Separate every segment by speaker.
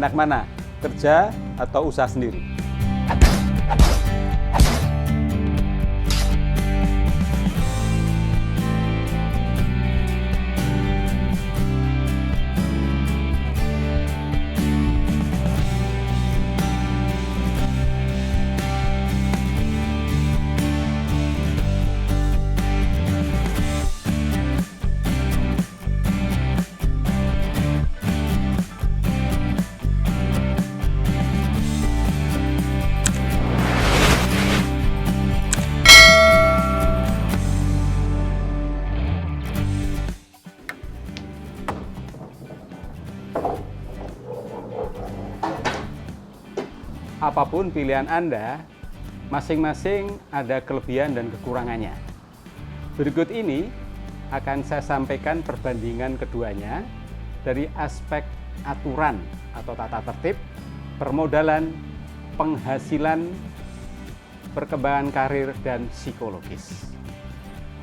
Speaker 1: enak mana? Kerja atau usaha sendiri? Apapun pilihan Anda, masing-masing ada kelebihan dan kekurangannya. Berikut ini akan saya sampaikan perbandingan keduanya dari aspek aturan atau tata tertib, permodalan, penghasilan, perkembangan karir, dan psikologis.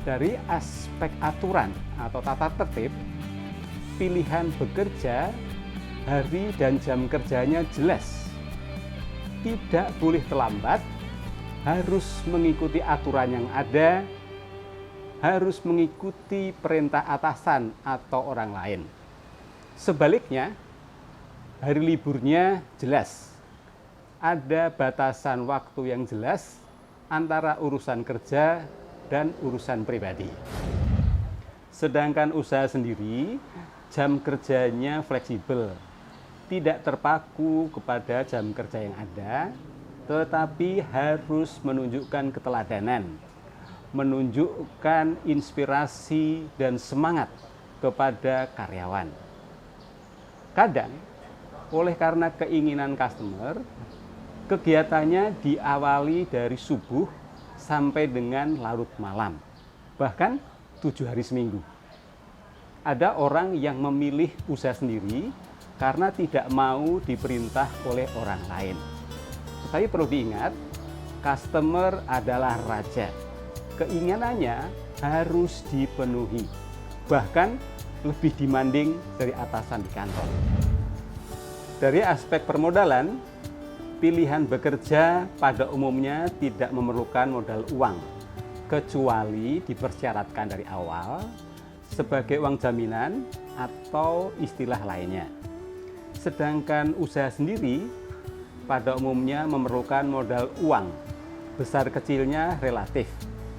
Speaker 1: Dari aspek aturan atau tata tertib, pilihan bekerja, hari dan jam kerjanya jelas. Tidak boleh terlambat, harus mengikuti aturan yang ada, harus mengikuti perintah atasan atau orang lain. Sebaliknya, hari liburnya jelas. Ada batasan waktu yang jelas antara urusan kerja dan urusan pribadi. Sedangkan usaha sendiri, jam kerjanya fleksibel. Tidak terpaku kepada jam kerja yang ada, tetapi harus menunjukkan keteladanan, menunjukkan inspirasi dan semangat kepada karyawan. Kadang, oleh karena keinginan customer, kegiatannya diawali dari subuh sampai dengan larut malam, bahkan 7 hari seminggu. Ada orang yang memilih usaha sendiri karena tidak mau diperintah oleh orang lain. Tapi perlu diingat, customer adalah raja. Keinginannya harus dipenuhi, bahkan lebih demanding dari atasan di kantor. Dari aspek permodalan, pilihan bekerja pada umumnya tidak memerlukan modal uang, kecuali dipersyaratkan dari awal sebagai uang jaminan atau istilah lainnya. Sedangkan usaha sendiri pada umumnya memerlukan modal uang, besar kecilnya relatif,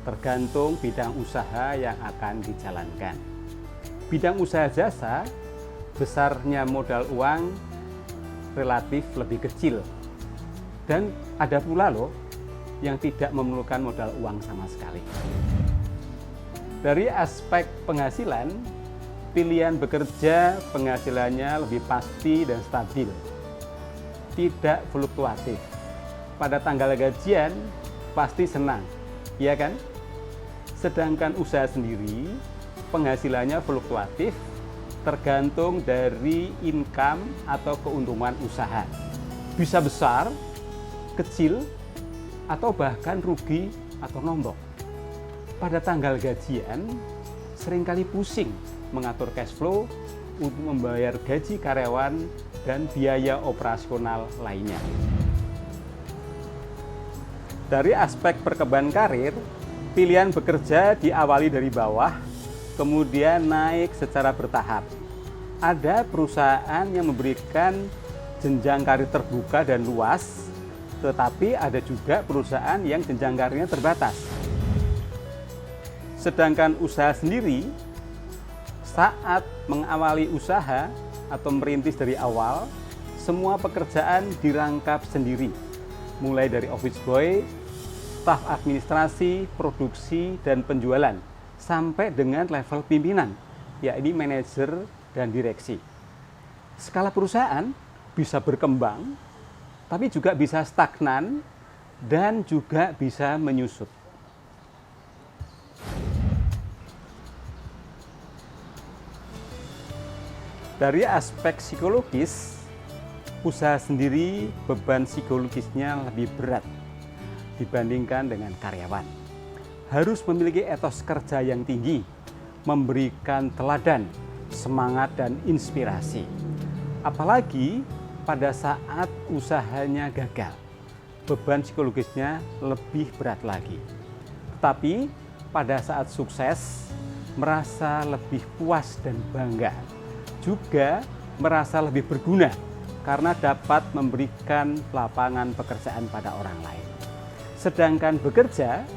Speaker 1: tergantung bidang usaha yang akan dijalankan. Bidang usaha jasa, besarnya modal uang relatif lebih kecil. Dan ada pula loh yang tidak memerlukan modal uang sama sekali. Dari aspek penghasilan, pilihan bekerja penghasilannya lebih pasti dan stabil, tidak fluktuatif. Pada tanggal gajian pasti senang, ya kan? Sedangkan usaha sendiri penghasilannya fluktuatif, tergantung dari income atau keuntungan usaha. Bisa besar, kecil, atau bahkan rugi atau nombok. Pada tanggal gajian seringkali pusing mengatur cash flow untuk membayar gaji karyawan dan biaya operasional lainnya. Dari aspek perkembangan karir, pilihan bekerja diawali dari bawah, kemudian naik secara bertahap. Ada perusahaan yang memberikan jenjang karir terbuka dan luas, tetapi ada juga perusahaan yang jenjang karirnya terbatas. Sedangkan usaha sendiri, saat mengawali usaha atau merintis dari awal, semua pekerjaan dirangkap sendiri, mulai dari office boy, staf administrasi, produksi, dan penjualan, sampai dengan level pimpinan, yakni manajer dan direksi. Skala perusahaan bisa berkembang, tapi juga bisa stagnan, dan juga bisa menyusut. Dari aspek psikologis, usaha sendiri beban psikologisnya lebih berat dibandingkan dengan karyawan. Harus memiliki etos kerja yang tinggi, memberikan teladan, semangat, dan inspirasi. Apalagi pada saat usahanya gagal, beban psikologisnya lebih berat lagi. Tetapi pada saat sukses, merasa lebih puas dan bangga. Juga merasa lebih berguna karena dapat memberikan lapangan pekerjaan pada orang lain. Sedangkan bekerja,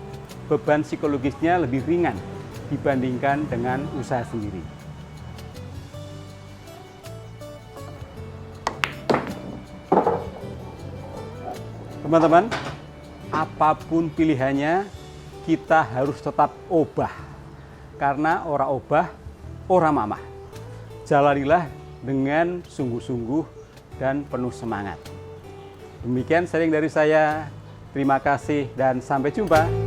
Speaker 1: beban psikologisnya lebih ringan dibandingkan dengan usaha sendiri. Teman-teman, apapun pilihannya, kita harus tetap obah. Karena ora obah, ora mamah. Jalanilah dengan sungguh-sungguh dan penuh semangat. Demikian sharing dari saya. Terima kasih dan sampai jumpa.